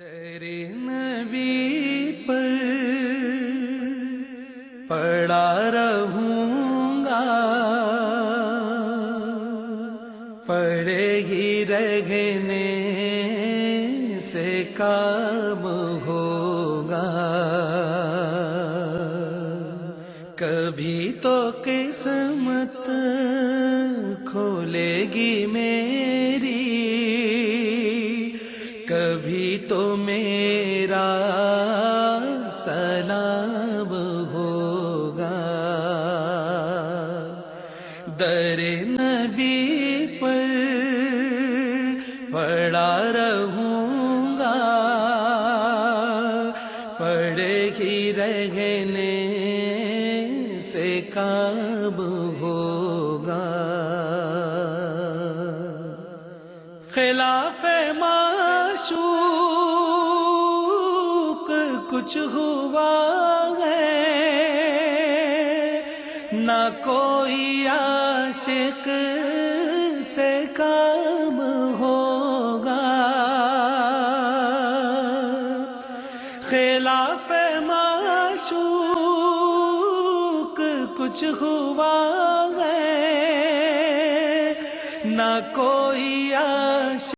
در نبی پر پڑا رہوں گا، پڑے ہی رہنے سے کام ہوگا، کبھی تو قسمت کھولے گی میری، کبھی تو میرا سلام ہوگا۔ در نبی پر پڑا رہوں گا، پڑے ہی رہنے سے کام ہوگا۔ خلاف معشوق کچھ ہوا ہے، نہ کوئی عاشق سے کام ہوگا۔ خلاف معشوق کچھ ہوا ہے، نہ کوئی